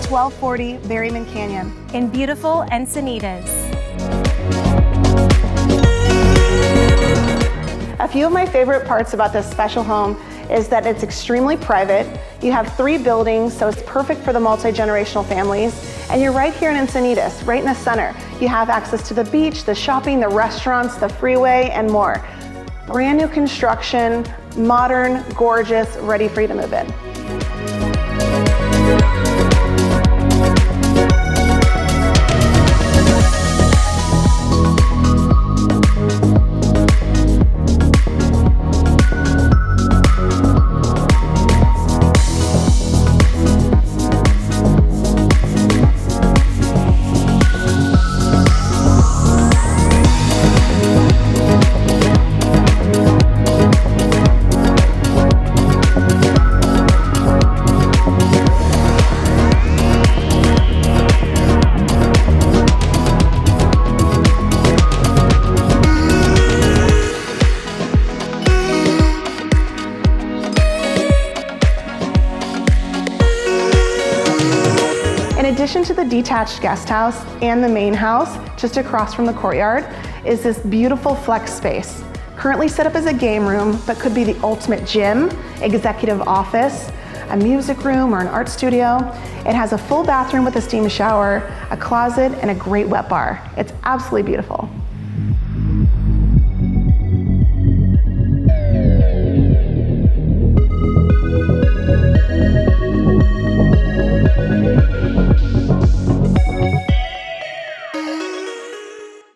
1240 Berryman Canyon in beautiful Encinitas. A few of my favorite parts about this special home is that it's extremely private. You have 3 buildings, so it's perfect for the multi-generational families. And you're right here in Encinitas, right in the center. You have access to the beach, the shopping, the restaurants, the freeway, and more. Brand new construction, modern, gorgeous, ready for you to move in. In addition to the detached guest house and the main house, just across from the courtyard, is this beautiful flex space. Currently set up as a game room, but could be the ultimate gym, executive office, a music room, or an art studio. It has a full bathroom with a steam shower, a closet, and a great wet bar. It's absolutely beautiful.